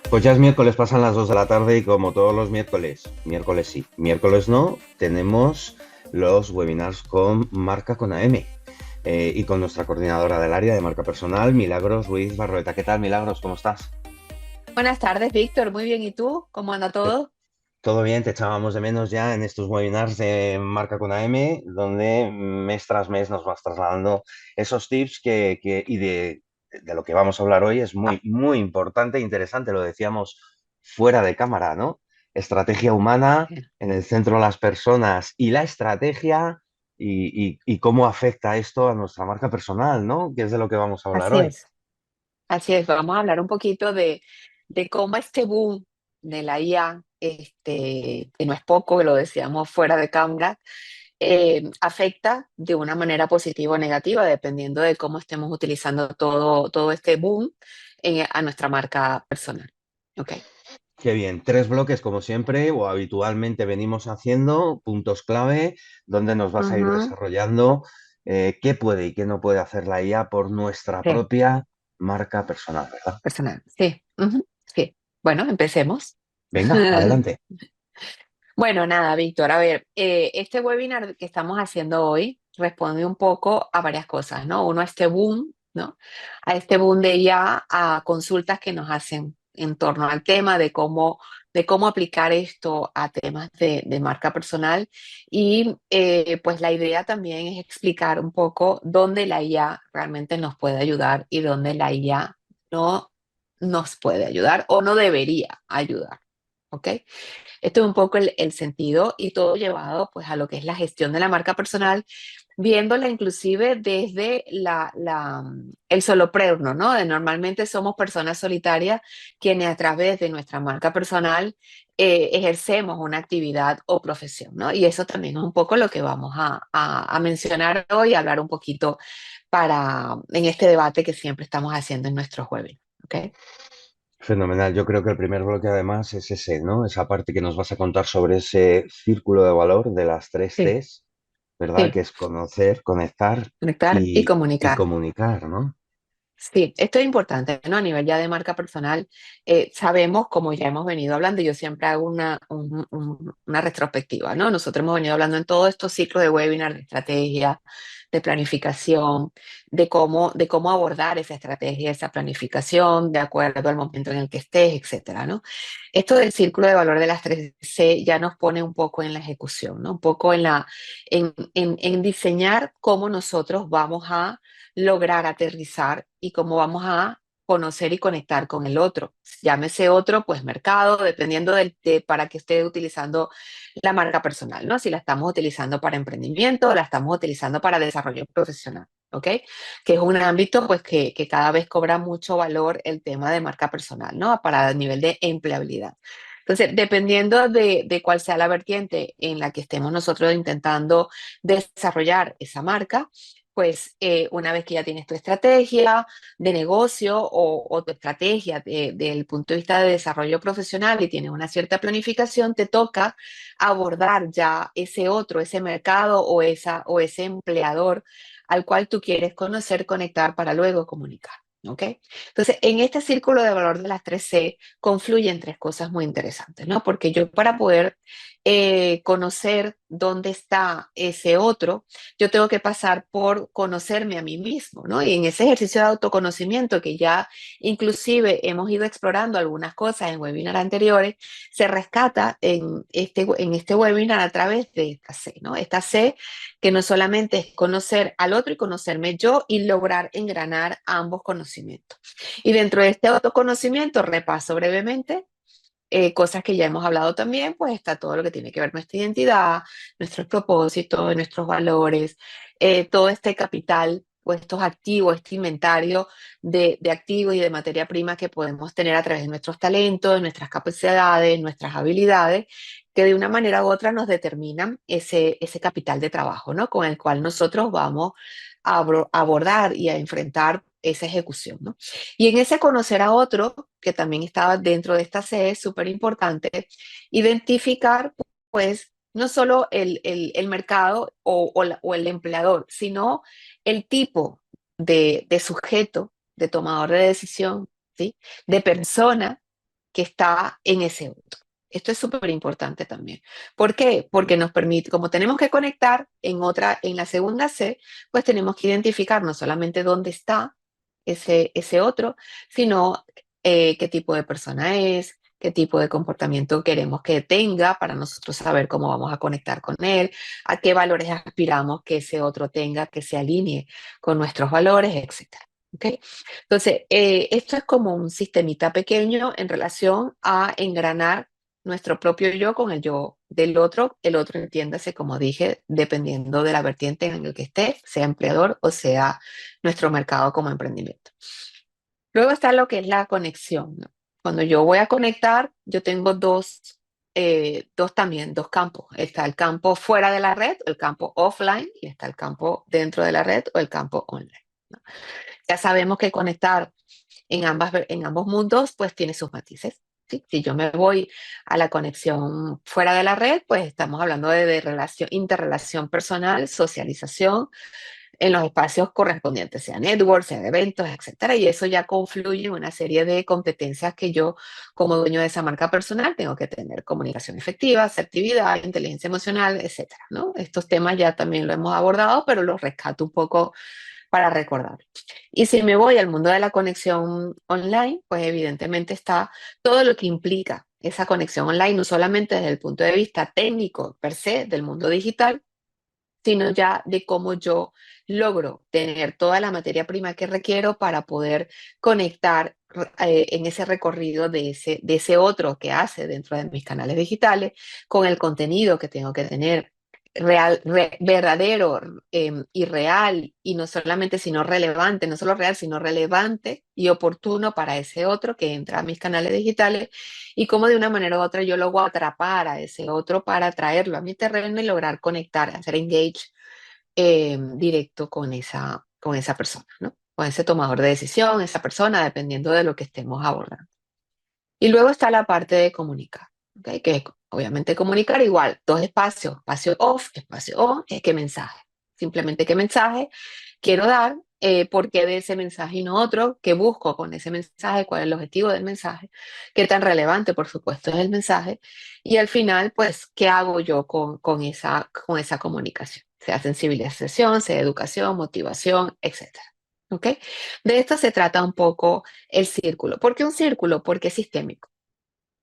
Pues ya es miércoles, pasan las 2 de la tarde y como todos los miércoles sí, miércoles no, tenemos los webinars con Marca con AM y con nuestra coordinadora del área de marca personal, Milagros Ruiz Barroeta. ¿Qué tal, Milagros? ¿Cómo estás? Buenas tardes, Víctor. Muy bien. ¿Y tú? ¿Cómo anda Te- todo? Todo bien, te echábamos de menos ya en estos webinars de Marca con AM, donde mes tras mes nos vas trasladando esos tips de lo que vamos a hablar hoy es muy importante e interesante, lo decíamos fuera de cámara, ¿no? Estrategia humana, Bien. en el centro las personas y la estrategia y cómo afecta esto a nuestra marca personal, ¿no? Que es de lo que vamos a hablar Así hoy. es, así es. Vamos a hablar un poquito de cómo este boom de la IA, que no es poco, que lo decíamos fuera de cámara, afecta de una manera positiva o negativa, dependiendo de cómo estemos utilizando todo este boom a nuestra marca personal. ¿Ok? Qué bien, tres bloques como siempre o habitualmente venimos haciendo, puntos clave, donde nos vas a ir Ujú. desarrollando qué puede y qué no puede hacer la IA por nuestra Sí, propia marca personal, ¿verdad? personal. Sí. Ujú. Sí. Bueno, empecemos. Venga, adelante. Bueno, nada, Víctor, a ver, este webinar que estamos haciendo hoy responde un poco a varias cosas, ¿no? Uno, a este boom, ¿no? A este boom de ya a consultas que nos hacen en torno al tema de cómo aplicar esto a temas de marca personal. Y pues la idea también es explicar un poco dónde la IA realmente nos puede ayudar y dónde la IA no nos puede ayudar o no debería ayudar, ¿ok? Esto es un poco el sentido y todo llevado pues a lo que es la gestión de la marca personal, viéndola inclusive desde el solopreneur, ¿no? Normalmente somos personas solitarias quienes a través de nuestra marca personal ejercemos una actividad o profesión, ¿no? Y eso también es un poco lo que vamos a mencionar hoy, hablar un poquito en este debate que siempre estamos haciendo en nuestros webinars, ¿ok? Fenomenal. Yo creo que el primer bloque además es ese, ¿no? Esa parte que nos vas a contar sobre ese círculo de valor de las tres Sí, Cs, ¿verdad? sí, Que es conocer, conectar conectar y y comunicar. comunicar, ¿no? Sí, esto es importante, ¿no? A nivel ya de marca personal, sabemos, como ya hemos venido hablando, yo siempre hago una retrospectiva, ¿no? Nosotros hemos venido hablando en todos estos ciclos de webinar, de estrategia, de planificación, de cómo abordar esa estrategia, esa planificación, de acuerdo al momento en el que estés, etcétera, ¿no? Esto del círculo de valor de las 3C ya nos pone un poco en la ejecución, ¿no? Un poco en diseñar cómo nosotros vamos a lograr aterrizar y cómo vamos a conocer y conectar con el otro. Llámese otro, pues mercado, dependiendo para que esté utilizando la marca personal, ¿no? Si la estamos utilizando para emprendimiento o la estamos utilizando para desarrollo profesional, ¿ok? Que es un ámbito, pues, que cada vez cobra mucho valor el tema de marca personal, ¿no? Para el nivel de empleabilidad. Entonces, dependiendo de cuál sea la vertiente en la que estemos nosotros intentando desarrollar esa marca, pues una vez que ya tienes tu estrategia de negocio o tu estrategia del punto de vista de desarrollo profesional y tienes una cierta planificación, te toca abordar ya ese otro, ese mercado o ese empleador al cual tú quieres conocer, conectar para luego comunicar. ¿Ok? Entonces, en este círculo de valor de las 3C confluyen tres cosas muy interesantes, ¿no? Porque yo para poder conocer dónde está ese otro, yo tengo que pasar por conocerme a mí mismo, ¿no? Y en ese ejercicio de autoconocimiento que ya inclusive hemos ido explorando algunas cosas en webinars anteriores, se rescata en este webinar a través de esta C, ¿no? Esta C que no solamente es conocer al otro y conocerme yo y lograr engranar ambos conocimientos. Y dentro de este autoconocimiento, repaso brevemente cosas que ya hemos hablado también, pues está todo lo que tiene que ver nuestra identidad, nuestros propósitos, nuestros valores, todo este capital o estos activos, este inventario de activos y de materia prima que podemos tener a través de nuestros talentos, nuestras capacidades, nuestras habilidades, que de una manera u otra nos determinan ese capital de trabajo, ¿no? Con el cual nosotros vamos a abordar y a enfrentar esa ejecución, ¿no? Y en ese conocer a otro, que también estaba dentro de esta C, es súper importante identificar, pues, no solo el mercado o el empleador, sino el tipo de sujeto, de tomador de decisión, ¿sí? De persona que está en ese otro. Esto es súper importante también. ¿Por qué? Porque nos permite, como tenemos que conectar en la segunda C, pues tenemos que identificar no solamente dónde está ese otro, sino qué tipo de persona es, qué tipo de comportamiento queremos que tenga para nosotros saber cómo vamos a conectar con él, a qué valores aspiramos que ese otro tenga, que se alinee con nuestros valores, etcétera. ¿Okay? Entonces, esto es como un sistemita pequeño en relación a engranar nuestro propio yo con el yo del otro. El otro, entiéndase, como dije, dependiendo de la vertiente en el que esté, sea empleador o sea nuestro mercado como emprendimiento. Luego está lo que es la conexión, ¿no? Cuando yo voy a conectar, yo tengo dos campos. Está el campo fuera de la red, el campo offline, y está el campo dentro de la red o el campo online, ¿no? Ya sabemos que conectar en ambos mundos, pues tiene sus matices. ¿Sí? Si yo me voy a la conexión fuera de la red, pues estamos hablando de relación, interrelación personal, socialización en los espacios correspondientes, sea network, sea eventos, etcétera. Y eso ya confluye en una serie de competencias que yo, como dueño de esa marca personal, tengo que tener: comunicación efectiva, asertividad, inteligencia emocional, etcétera, ¿no? Estos temas ya también lo hemos abordado, pero los rescato un poco para recordar. Y si me voy al mundo de la conexión online, pues evidentemente está todo lo que implica esa conexión online, no solamente desde el punto de vista técnico per se del mundo digital, sino ya de cómo yo logro tener toda la materia prima que requiero para poder conectar en ese recorrido de ese otro que hace dentro de mis canales digitales, con el contenido que tengo que tener verdadero y real, y no solamente sino relevante, no solo real, sino relevante y oportuno para ese otro que entra a mis canales digitales, y cómo de una manera u otra yo logro atrapar a ese otro para traerlo a mi terreno y lograr conectar, hacer engage directo con esa persona, ¿no? Con ese tomador de decisión, esa persona, dependiendo de lo que estemos abordando. Y luego está la parte de comunicar, ¿ok? Que es obviamente comunicar igual, dos espacios: espacio off, espacio on, qué mensaje. Simplemente qué mensaje quiero dar, por qué de ese mensaje y no otro, qué busco con ese mensaje, cuál es el objetivo del mensaje, qué tan relevante, por supuesto, es el mensaje, y al final, pues, qué hago yo con esa comunicación, sea sensibilización, sea educación, motivación, etcétera. ¿Ok? De esto se trata un poco el círculo. ¿Por qué un círculo? Porque es sistémico.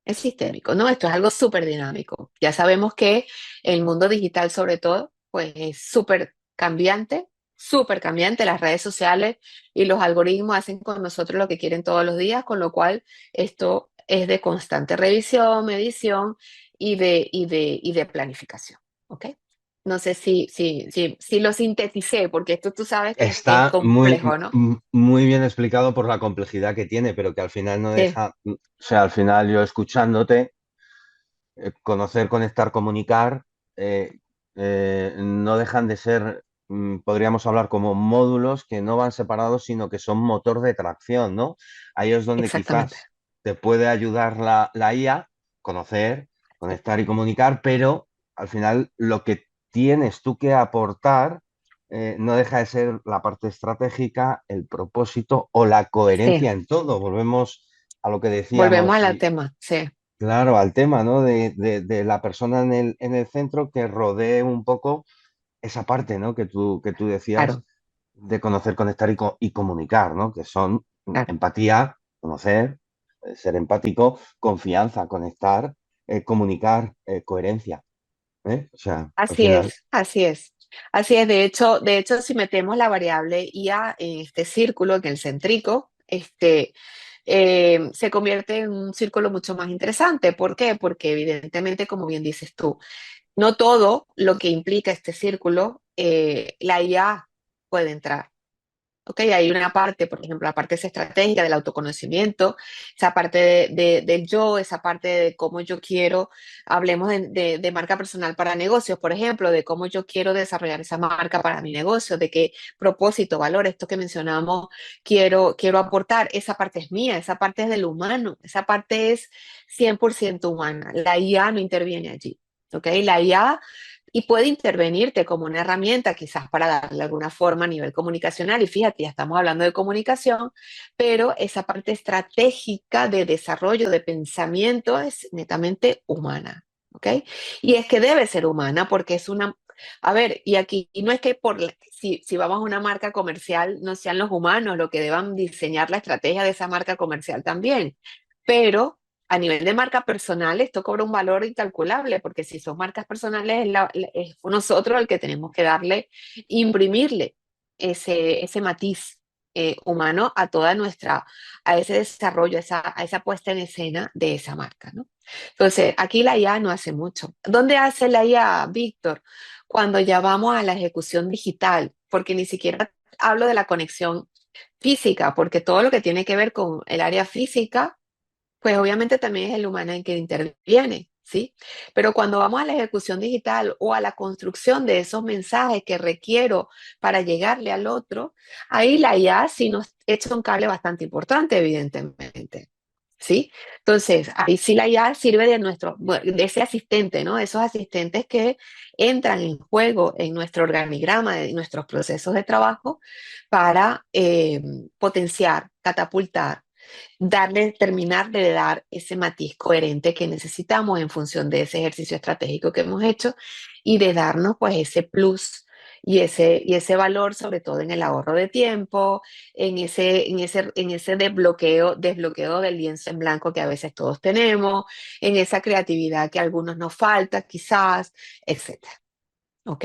Es sistémico, ¿no? Esto es algo súper dinámico. Ya sabemos que el mundo digital, sobre todo, pues es súper cambiante. Las redes sociales y los algoritmos hacen con nosotros lo que quieren todos los días, con lo cual esto es de constante revisión, medición y de planificación, ¿ok? No sé si lo sinteticé, porque esto tú sabes que es Está complejo, ¿no? muy bien explicado por la complejidad que tiene, pero que al final no Sí, deja, o sea, al final yo escuchándote, conocer, conectar, comunicar, eh, no dejan de ser, podríamos hablar como módulos que no van separados, sino que son motor de tracción, ¿no? Ahí es donde exactamente. quizás te puede ayudar la IA, conocer, Sí, conectar y comunicar, pero al final lo que tienes tú que aportar no deja de ser la parte estratégica, el propósito o la sí. coherencia en todo. Volvemos a lo que Volvemos decíamos. al tema, sí, Claro, al tema, ¿no? De la persona en el centro que rodee un poco esa parte, ¿no? Que tú decías claro, de conocer, conectar y comunicar, ¿no? Que son claro. empatía, conocer, ser empático, confianza, conectar, comunicar, coherencia, ¿eh? O sea, al Así final, es, así es. Así es, de hecho, si metemos la variable IA en este círculo, en el céntrico, se convierte en un círculo mucho más interesante. ¿Por qué? Porque evidentemente, como bien dices tú, no todo lo que implica este círculo, la IA puede entrar. Ok, hay una parte, por ejemplo, la parte esa estratégica del autoconocimiento, esa parte del yo, esa parte de cómo yo quiero, hablemos de marca personal para negocios, por ejemplo, de cómo yo quiero desarrollar esa marca para mi negocio, de qué propósito, valor, esto que mencionamos, quiero aportar. Esa parte es mía, esa parte es del humano, esa parte es 100% humana. La IA no interviene allí. ¿Ok? La IA y puede intervenirte como una herramienta quizás para darle alguna forma a nivel comunicacional. Y fíjate, ya estamos hablando de comunicación, pero esa parte estratégica de desarrollo, de pensamiento es netamente humana. ¿Ok? Y es que debe ser humana porque es una... A ver, y aquí y no es que si vamos a una marca comercial no sean los humanos los que deban diseñar la estrategia de esa marca comercial también, pero a nivel de marca personal, esto cobra un valor incalculable, porque si son marcas personales, es nosotros el que tenemos que darle, imprimirle ese matiz humano a toda a ese desarrollo, a esa puesta en escena de esa marca, ¿no? Entonces, aquí la IA no hace mucho. ¿Dónde hace la IA, Víctor? Cuando ya vamos a la ejecución digital, porque ni siquiera hablo de la conexión física, porque todo lo que tiene que ver con el área física pues obviamente también es el humano en que interviene, ¿sí? Pero cuando vamos a la ejecución digital o a la construcción de esos mensajes que requiero para llegarle al otro, ahí la IA sí nos echa un cable bastante importante, evidentemente. ¿Sí? Entonces, ahí sí la IA sirve de ese asistente, ¿no? Esos asistentes que entran en juego en nuestro organigrama, en nuestros procesos de trabajo para potenciar, catapultar, terminar de dar ese matiz coherente que necesitamos en función de ese ejercicio estratégico que hemos hecho y de darnos pues ese plus y ese valor, sobre todo en el ahorro de tiempo, en ese desbloqueo del lienzo en blanco que a veces todos tenemos, en esa creatividad que a algunos nos falta, quizás, etcétera. ¿Ok?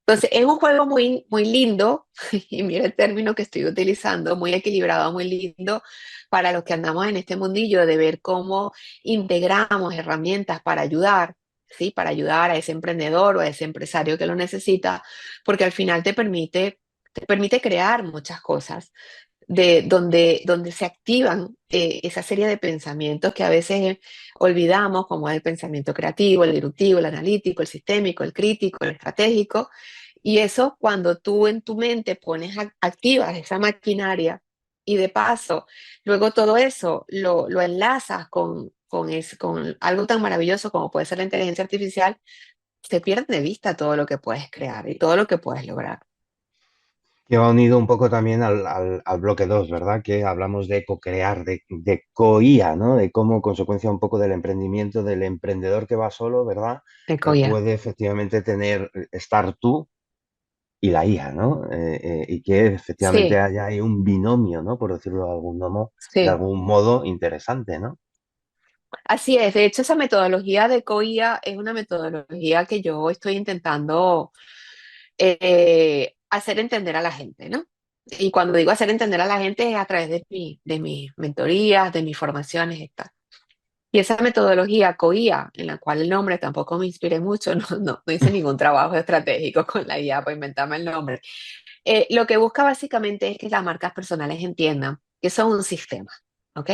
Entonces, es un juego muy, muy lindo, y mira el término que estoy utilizando, muy equilibrado, muy lindo, para los que andamos en este mundillo de ver cómo integramos herramientas para ayudar, ¿sí? Para ayudar a ese emprendedor o a ese empresario que lo necesita, porque al final te permite crear muchas cosas donde se activan esa serie de pensamientos que a veces olvidamos, como es el pensamiento creativo, el deductivo, el analítico, el sistémico, el crítico, el estratégico. Y eso cuando tú en tu mente activas esa maquinaria y de paso, luego todo eso lo enlazas con algo tan maravilloso como puede ser la inteligencia artificial, se pierde de vista todo lo que puedes crear y todo lo que puedes lograr. Que va unido un poco también al bloque 2, ¿verdad? Que hablamos de co-crear, de co-IA, ¿no? De cómo consecuencia un poco del emprendimiento, del emprendedor que va solo, ¿verdad? Ecoya. Puede efectivamente estar tú y la IA, ¿no? Y que efectivamente Sí, haya ahí un binomio, ¿no? Por decirlo de sí. algún modo interesante, ¿no? Así es, de hecho esa metodología de COIA es una metodología que yo estoy intentando hacer entender a la gente, ¿no? Y cuando digo hacer entender a la gente es a través de mis mentorías, de mis formaciones y tal. Y esa metodología COIA, en la cual el nombre tampoco me inspiré mucho, no hice ningún trabajo estratégico con la IA para inventarme el nombre. Lo que busca básicamente es que las marcas personales entiendan que son un sistema, ¿ok?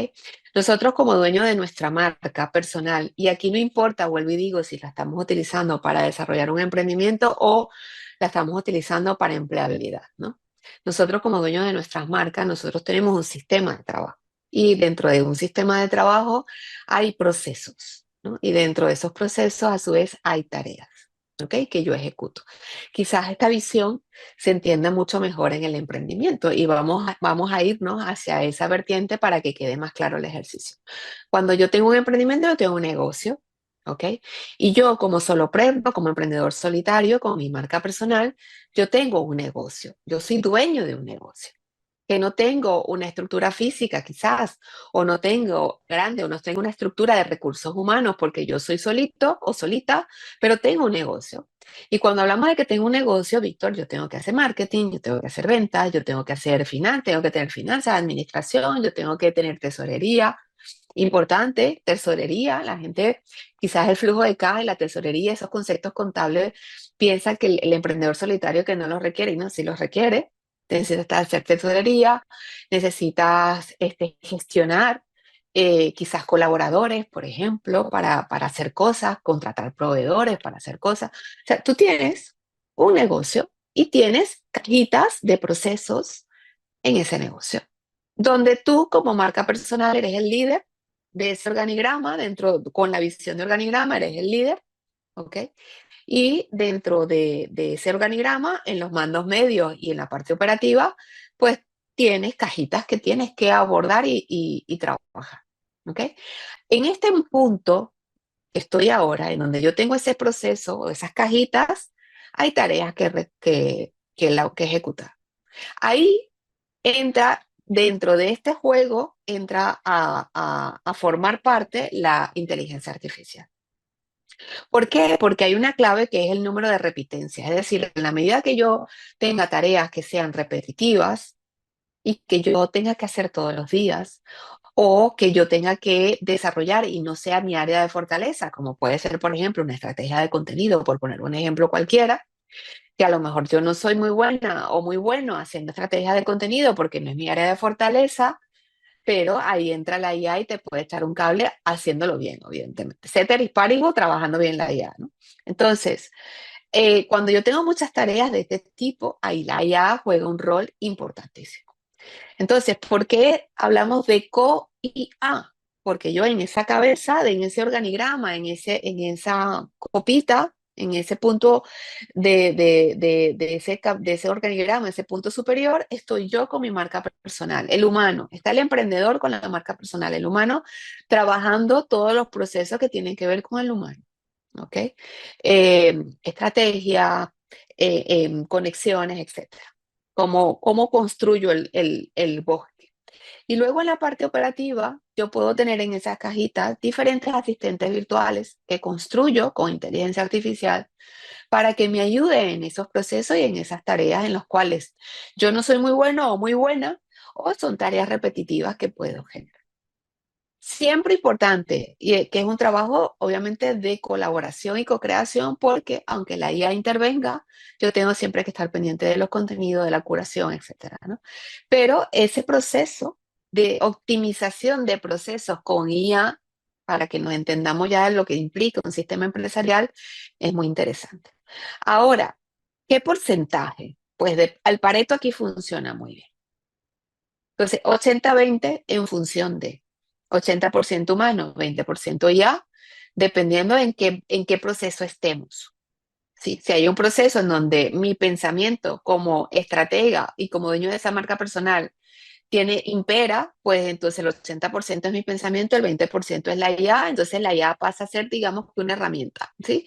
Nosotros como dueños de nuestra marca personal, y aquí no importa, vuelvo y digo, si la estamos utilizando para desarrollar un emprendimiento o la estamos utilizando para empleabilidad, ¿no? Nosotros como dueños de nuestras marcas, nosotros tenemos un sistema de trabajo y dentro de un sistema de trabajo hay procesos, ¿no? Y dentro de esos procesos a su vez hay tareas, ¿ok? Que yo ejecuto. Quizás esta visión se entienda mucho mejor en el emprendimiento y vamos a irnos hacia esa vertiente para que quede más claro el ejercicio. Cuando yo tengo un emprendimiento, yo tengo un negocio, ¿ok? Y yo como solopreneur, como emprendedor solitario, con mi marca personal, yo tengo un negocio, yo soy dueño de un negocio que no tengo una estructura física quizás, o no tengo grande, o no tengo una estructura de recursos humanos porque yo soy solito o solita, pero tengo un negocio. Y cuando hablamos de que tengo un negocio, Víctor, yo tengo que hacer marketing, yo tengo que hacer ventas, yo tengo que hacer finanzas, tengo que tener finanzas, administración, yo tengo que tener tesorería. Importante, tesorería, la gente, quizás el flujo de caja y la tesorería, esos conceptos contables, piensa que el emprendedor solitario que no los requiere, y no, sí los requiere, necesitas hacer tesorería, necesitas gestionar quizás colaboradores, por ejemplo, para hacer cosas, contratar proveedores para hacer cosas. O sea, tú tienes un negocio y tienes cajitas de procesos en ese negocio, donde tú como marca personal eres el líder de ese organigrama, con la visión de organigrama eres el líder, ¿ok? Y dentro de ese organigrama, en los mandos medios y en la parte operativa, pues tienes cajitas que tienes que abordar y trabajar. ¿Ok? En este punto que estoy ahora, en donde yo tengo ese proceso o esas cajitas, hay tareas que ejecutar. Ahí entra, dentro de este juego, entra a formar parte la inteligencia artificial. ¿Por qué? Porque hay una clave que es el número de repitencia. Es decir, en la medida que yo tenga tareas que sean repetitivas y que yo tenga que hacer todos los días, o que yo tenga que desarrollar y no sea mi área de fortaleza, como puede ser, por ejemplo, una estrategia de contenido, por poner un ejemplo cualquiera, que a lo mejor yo no soy muy buena o muy bueno haciendo estrategias de contenido porque no es mi área de fortaleza, pero ahí entra la IA y te puede echar un cable haciéndolo bien, evidentemente. Ceteris paribus, trabajando bien la IA, ¿no? Entonces, cuando yo tengo muchas tareas de este tipo, ahí la IA juega un rol importantísimo. Entonces, ¿por qué hablamos de co-IA? Porque yo en esa cabeza, en ese organigrama, en esa copita, en ese punto de ese organigrama, ese punto superior, estoy yo con mi marca personal, el humano. Está el emprendedor con la marca personal, el humano trabajando todos los procesos que tienen que ver con el humano. ¿Ok? Estrategia, conexiones, etcétera. Cómo construyo el bosque. Y luego en la parte operativa, yo puedo tener en esas cajitas diferentes asistentes virtuales que construyo con inteligencia artificial para que me ayuden en esos procesos y en esas tareas en las cuales yo no soy muy bueno o muy buena, o son tareas repetitivas que puedo generar. Siempre importante, y que es un trabajo obviamente de colaboración y co-creación, porque aunque la IA intervenga, yo tengo siempre que estar pendiente de los contenidos, de la curación, etcétera, ¿no? Pero ese proceso de optimización de procesos con IA, para que nos entendamos ya lo que implica un sistema empresarial, es muy interesante. Ahora, ¿qué porcentaje? Pues al Pareto aquí funciona muy bien. Entonces, 80-20 en función de 80% humano, 20% IA, dependiendo en qué proceso estemos. ¿Sí? Si hay un proceso en donde mi pensamiento como estratega y como dueño de esa marca personal impera, pues entonces el 80% es mi pensamiento, el 20% es la IA, entonces la IA pasa a ser, digamos, que una herramienta, ¿sí?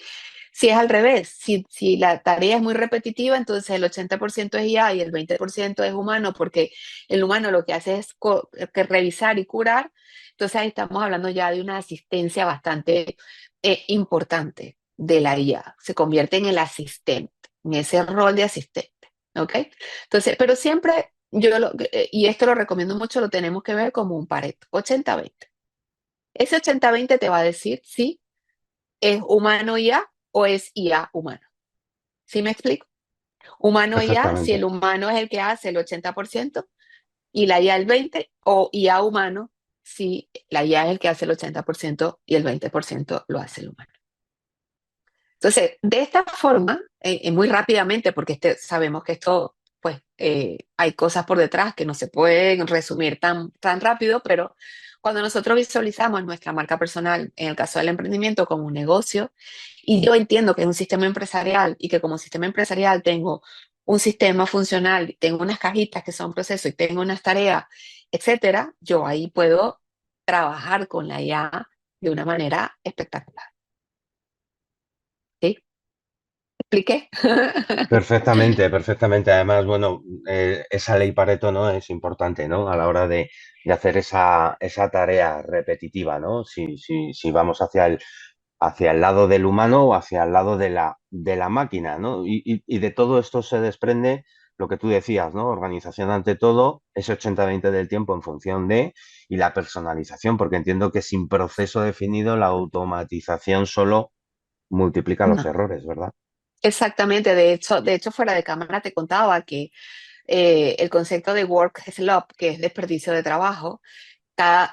Si es al revés, si la tarea es muy repetitiva, entonces el 80% es IA y el 20% es humano, porque el humano lo que hace es que revisar y curar, entonces ahí estamos hablando ya de una asistencia bastante importante de la IA, se convierte en el asistente, en ese rol de asistente, ¿ok? Entonces, pero siempre y esto lo recomiendo mucho, lo tenemos que ver como un Pareto, 80-20. Ese 80-20 te va a decir si es humano IA o es IA humano. ¿Sí me explico? Humano IA, si Perfectamente. el humano es el que hace el 80% y la IA el 20%, o IA humano, si la IA es el que hace el 80% y el 20% lo hace el humano. Entonces, de esta forma, muy rápidamente, porque sabemos que esto, pues, hay cosas por detrás que no se pueden resumir tan rápido, pero cuando nosotros visualizamos nuestra marca personal, en el caso del emprendimiento, como un negocio, y yo entiendo que es un sistema empresarial y que como sistema empresarial tengo un sistema funcional, tengo unas cajitas que son procesos y tengo unas tareas, etcétera, yo ahí puedo trabajar con la IA de una manera espectacular. ¿Sí? ¿Expliqué? Perfectamente, perfectamente. Además, bueno, esa ley Pareto, ¿no? Es importante, ¿no? A la hora de hacer esa tarea repetitiva, ¿no? Si vamos hacia el lado del humano o hacia el lado de la máquina, ¿no? Y de todo esto se desprende lo que tú decías, ¿no? Organización ante todo, ese 80-20 del tiempo en función de, y la personalización, porque entiendo que sin proceso definido la automatización solo multiplica los No, errores, ¿verdad? exactamente. De hecho, fuera de cámara te contaba que el concepto de work slop, que es desperdicio de trabajo,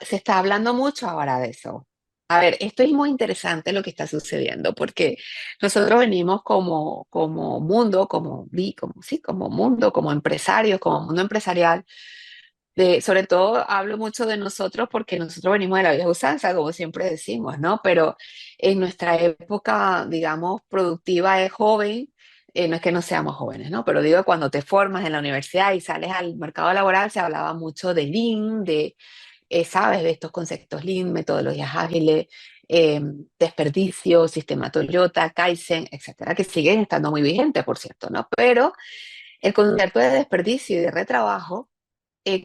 se está hablando mucho ahora de eso. A ver, esto es muy interesante lo que está sucediendo, porque nosotros venimos como mundo, como mundo, como empresarios, como mundo empresarial, sobre todo hablo mucho de nosotros porque nosotros venimos de la vieja usanza, como siempre decimos, ¿no? Pero en nuestra época, digamos, productiva de joven, no es que no seamos jóvenes, ¿no? Pero digo, cuando te formas en la universidad y sales al mercado laboral, se hablaba mucho de Lean, ¿sabes? De estos conceptos Lean, metodologías ágiles, eh, desperdicio, sistema Toyota, Kaizen, etcétera, que siguen estando muy vigentes, por cierto, ¿no? Pero el concepto de desperdicio y de retrabajo,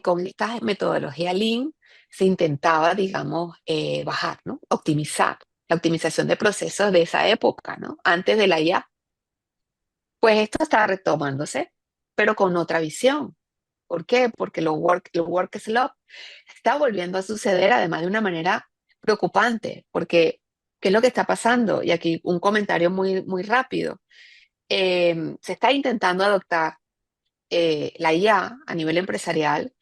con esta metodología Lean, se intentaba, digamos, bajar, ¿no? Optimizar, la optimización de procesos de esa época, ¿no? Antes de la IA. Pues esto está retomándose, pero con otra visión. ¿Por qué? Porque lo work slump está volviendo a suceder, además de una manera preocupante, porque ¿qué es lo que está pasando? Y aquí un comentario muy, muy rápido. Se está intentando adoptar la IA a nivel empresarial,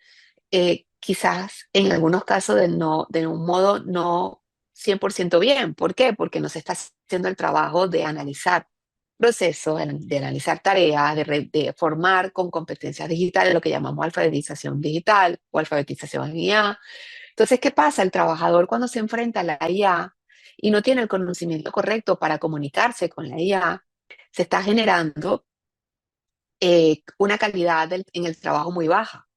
quizás en algunos casos de un modo no 100% bien. ¿Por qué? Porque no se está haciendo el trabajo de analizar procesos, de analizar tareas, de formar con competencias digitales, lo que llamamos alfabetización digital o alfabetización en IA. Entonces, ¿qué pasa? El trabajador cuando se enfrenta a la IA y no tiene el conocimiento correcto para comunicarse con la IA, se está generando una calidad en el trabajo muy baja.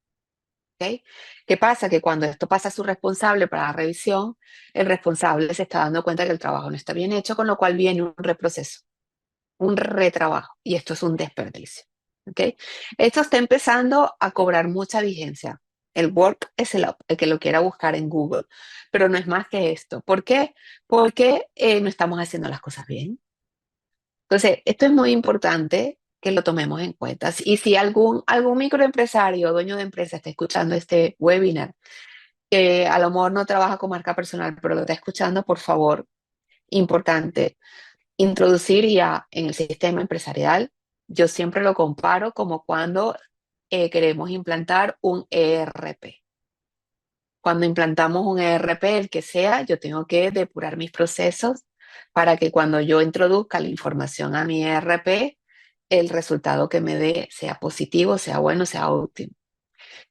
¿Ok? ¿Qué pasa? Que cuando esto pasa a su responsable para la revisión, el responsable se está dando cuenta que el trabajo no está bien hecho, con lo cual viene un reproceso, un retrabajo, y esto es un desperdicio. ¿Ok? Esto está empezando a cobrar mucha vigencia. El work es el que lo quiera buscar en Google, pero no es más que esto. ¿Por qué? Porque no estamos haciendo las cosas bien. Entonces, esto es muy importante que lo tomemos en cuenta. Y si algún microempresario o dueño de empresa está escuchando este webinar, que a lo mejor no trabaja con marca personal, pero lo está escuchando, por favor, importante, introducir ya en el sistema empresarial. Yo siempre lo comparo como cuando queremos implantar un ERP. Cuando implantamos un ERP, el que sea, yo tengo que depurar mis procesos para que cuando yo introduzca la información a mi ERP, el resultado que me dé sea positivo, sea bueno, sea óptimo.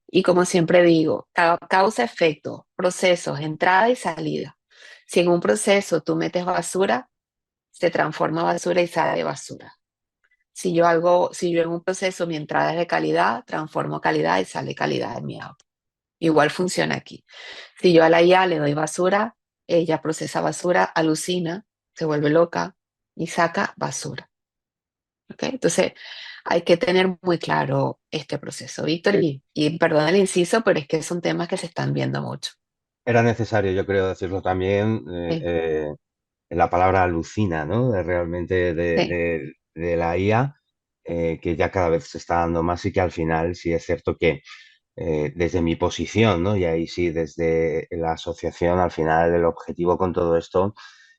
Y como siempre digo, causa-efecto, procesos, entrada y salida. Si en un proceso tú metes basura, se transforma basura y sale basura. Si yo en un proceso mi entrada es de calidad, transformo calidad y sale calidad en mi auto. Igual funciona aquí. Si yo a la IA le doy basura, ella procesa basura, alucina, se vuelve loca y saca basura. ¿Ok? Entonces, hay que tener muy claro este proceso, Víctor, y perdón el inciso, pero es que son temas que se están viendo mucho. Era necesario, yo creo, decirlo también, Sí, la palabra alucina, ¿no? Realmente sí, de la IA, que ya cada vez se está dando más y que al final sí es cierto que desde mi posición, ¿no? Y ahí sí, desde la asociación, al final el objetivo con todo esto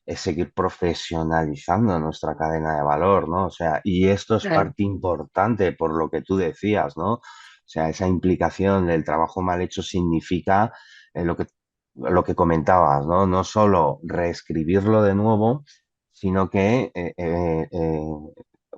es seguir profesionalizando nuestra cadena de valor, ¿no? O sea, y esto es claro, parte importante por lo que tú decías, ¿no? O sea, esa implicación del trabajo mal hecho significa lo que comentabas, ¿no? No solo reescribirlo de nuevo, sino que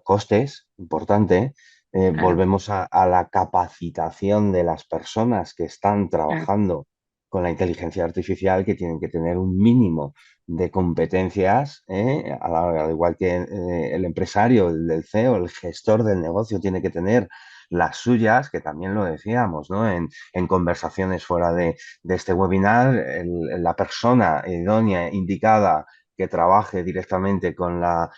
costes, importante, claro, volvemos a la capacitación de las personas que están claro, trabajando con la inteligencia artificial, que tienen que tener un mínimo de competencias, al igual que el empresario, el CEO, el gestor del negocio tiene que tener las suyas, que también lo decíamos, ¿no? En conversaciones fuera de este webinar, la persona idónea, indicada, que trabaje directamente con la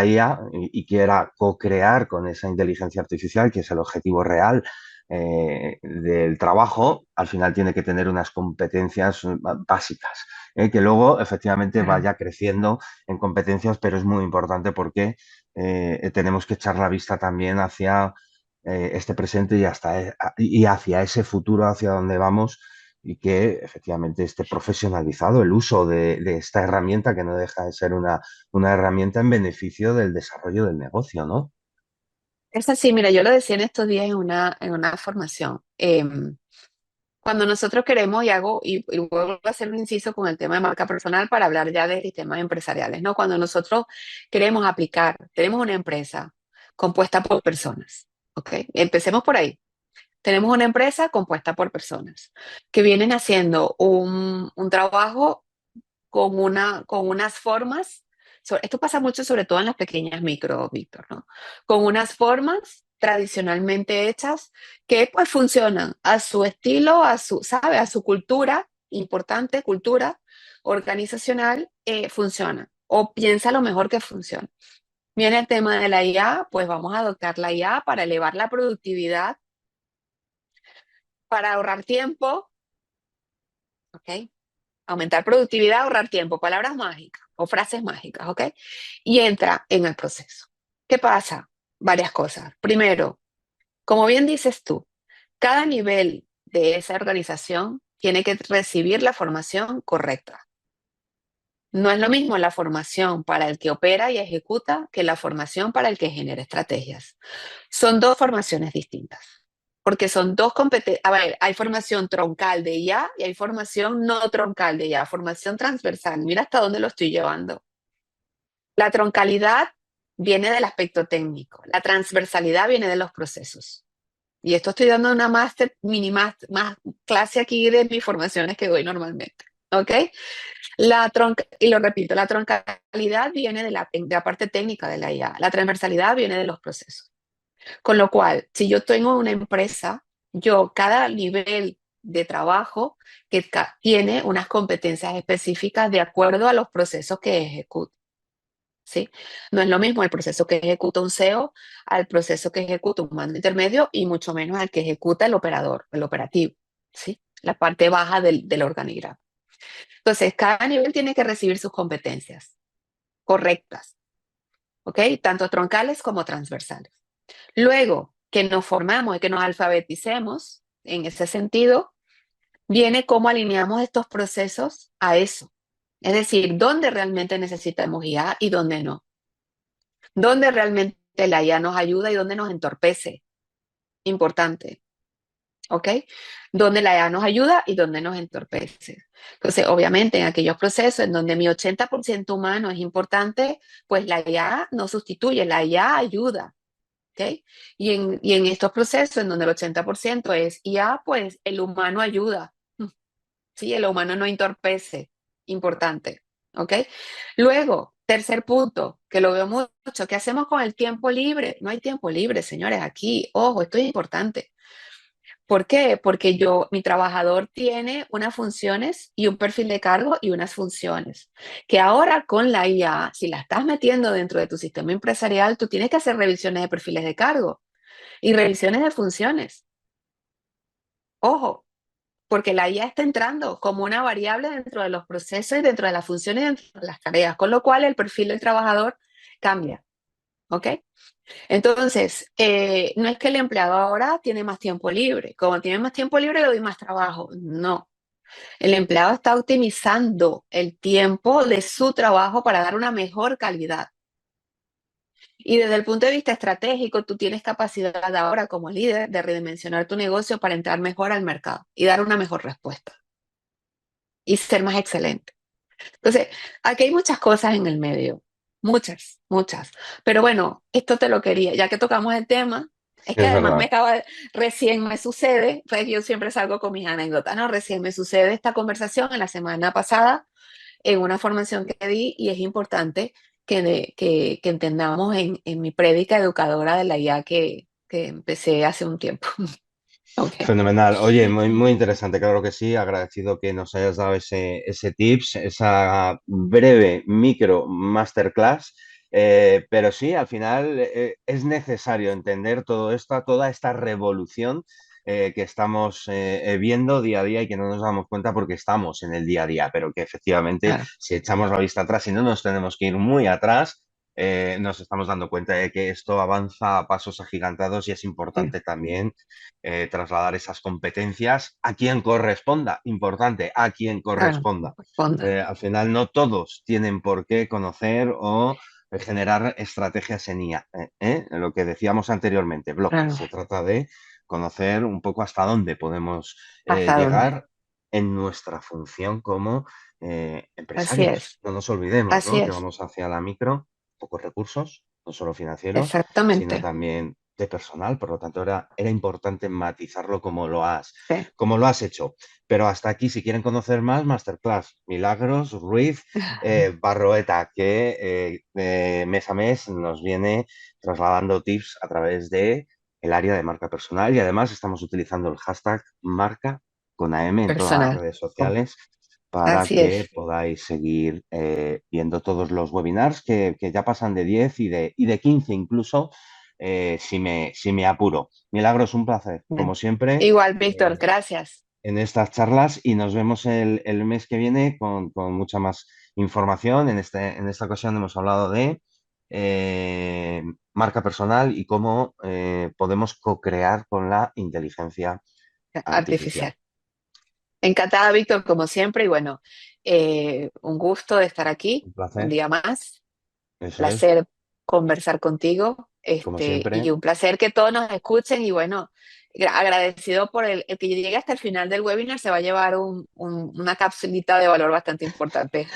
IA y quiera co-crear con esa inteligencia artificial, que es el objetivo real del trabajo, al final tiene que tener unas competencias básicas, que luego efectivamente claro. vaya creciendo en competencias, pero es muy importante porque tenemos que echar la vista también hacia este presente y hacia ese futuro, hacia donde vamos y que efectivamente esté profesionalizado el uso de esta herramienta que no deja de ser una herramienta en beneficio del desarrollo del negocio, ¿no? Es así, mira, yo lo decía en estos días en una formación. Cuando nosotros queremos, y vuelvo a hacer un inciso con el tema de marca personal para hablar ya de sistemas empresariales, ¿no? Cuando nosotros queremos aplicar, tenemos una empresa compuesta por personas, ¿ok? Empecemos por ahí. Tenemos una empresa compuesta por personas que vienen haciendo un trabajo con unas formas. Esto pasa mucho sobre todo en las pequeñas micro, Víctor, ¿no? Con unas formas tradicionalmente hechas que pues funcionan a su estilo, ¿sabe? A su cultura, importante cultura organizacional, funciona. O piensa lo mejor que funciona. Viene el tema de la IA, pues vamos a adoptar la IA para elevar la productividad, para ahorrar tiempo, ¿ok? Aumentar productividad, ahorrar tiempo, palabras mágicas o frases mágicas, ¿ok? Y entra en el proceso. ¿Qué pasa? Varias cosas. Primero, como bien dices tú, cada nivel de esa organización tiene que recibir la formación correcta. No es lo mismo la formación para el que opera y ejecuta que la formación para el que genera estrategias. Son dos formaciones distintas, porque son dos competencias. A ver, hay formación troncal de IA y hay formación no troncal de IA, formación transversal. Mira hasta dónde lo estoy llevando. La troncalidad viene del aspecto técnico, la transversalidad viene de los procesos. Y esto estoy dando una máster, mini más clase aquí de mis formaciones que doy normalmente. ¿Ok? Y lo repito, la troncalidad viene de la parte técnica de la IA, la transversalidad viene de los procesos. Con lo cual, si yo tengo una empresa, cada nivel de trabajo tiene unas competencias específicas de acuerdo a los procesos que ejecuta. ¿Sí? No es lo mismo el proceso que ejecuta un CEO al proceso que ejecuta un mando intermedio y mucho menos al que ejecuta el operador, el operativo, ¿sí? La parte baja del organigrama. Entonces, cada nivel tiene que recibir sus competencias correctas, ¿ok? Tanto troncales como transversales. Luego que nos formamos y que nos alfabeticemos, en ese sentido, viene cómo alineamos estos procesos a eso. Es decir, dónde realmente necesitamos IA y dónde no. Dónde realmente la IA nos ayuda y dónde nos entorpece. Importante. ¿Ok? Donde la IA nos ayuda y donde nos entorpece. Entonces, obviamente, en aquellos procesos en donde mi 80% humano es importante, pues la IA no sustituye, la IA ayuda. ¿Ok? Y en estos procesos en donde el 80% es IA, pues el humano ayuda. Sí, el humano no entorpece. Importante. ¿Ok? Luego, tercer punto, que lo veo mucho, ¿qué hacemos con el tiempo libre? No hay tiempo libre, señores, aquí. Ojo, esto es importante. ¿Por qué? Porque mi trabajador tiene unas funciones y un perfil de cargo y unas funciones. Que ahora con la IA, si la estás metiendo dentro de tu sistema empresarial, tú tienes que hacer revisiones de perfiles de cargo y revisiones de funciones. Ojo, porque la IA está entrando como una variable dentro de los procesos y dentro de las funciones y dentro de las tareas, con lo cual el perfil del trabajador cambia. ¿Ok? Entonces, no es que el empleado ahora tiene más tiempo libre. Como tiene más tiempo libre, le doy más trabajo. No. El empleado está optimizando el tiempo de su trabajo para dar una mejor calidad. Y desde el punto de vista estratégico, tú tienes capacidad ahora como líder de redimensionar tu negocio para entrar mejor al mercado y dar una mejor respuesta y ser más excelente. Entonces, aquí hay muchas cosas en el medio, muchas, muchas. Pero bueno, esto te lo quería, ya que tocamos el tema, es que Es además verdad. recién me sucede, pues yo siempre salgo con mis anécdotas, ¿no? Recién me sucede esta conversación en la semana pasada en una formación que di y es importante que entendamos en mi prédica educadora de la IA que empecé hace un tiempo. Ok, Fenomenal. Oye, muy, muy interesante, claro que sí. Agradecido que nos hayas dado ese tips, esa breve micro masterclass. Pero sí, al final es necesario entender todo esto, toda esta revolución que estamos viendo día a día y que no nos damos cuenta porque estamos en el día a día, pero que efectivamente claro, si echamos la vista atrás y no nos tenemos que ir muy atrás, nos estamos dando cuenta de que esto avanza a pasos agigantados y es sí, importante también trasladar esas competencias a quien corresponda, importante, a quien claro, corresponda. responda. Al final no todos tienen por qué conocer o generar estrategias en IA. Lo que decíamos anteriormente, bloques. Claro, Se trata de conocer un poco hasta dónde podemos ¿hasta dónde? llegar en nuestra función como Así empresarios. es, No nos olvidemos, así ¿no? Que es, vamos hacia la micro, pocos recursos, no solo financieros, sino exactamente. también de personal, por lo tanto era importante matizarlo Sí. como lo has hecho. Pero hasta aquí, si quieren conocer más, Masterclass, Milagros, Ruiz, Barroeta, que mes a mes nos viene trasladando tips a través de el área de marca personal y además estamos utilizando el hashtag marca con AM en todas las Personal. redes sociales para Así que es. podáis seguir viendo todos los webinars que ya pasan de 10 y de 15 incluso, si me apuro. Milagros, un placer, como Bien. siempre, Igual, Víctor, gracias. en estas charlas y nos vemos el mes que viene con mucha más información. En esta ocasión hemos hablado de marca personal y cómo podemos co-crear con la inteligencia artificial. Artificial. Encantada, Víctor, como siempre. Y bueno, un gusto de estar aquí Un un placer, día más. eso es, Placer conversar contigo, como y siempre. un placer que todos nos escuchen y bueno, agradecido por el que llegue hasta el final del webinar, se va a llevar una capsulita de valor bastante importante.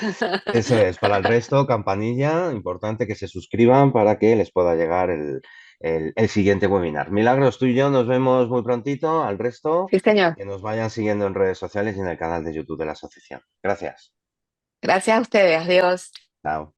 Eso es, para el resto, campanilla, importante que se suscriban para que les pueda llegar el siguiente webinar. Milagros, tú y yo nos vemos muy prontito, al resto, Sí, señor. que nos vayan siguiendo en redes sociales y en el canal de YouTube de la asociación. Gracias. Gracias a ustedes. Adiós. Chao.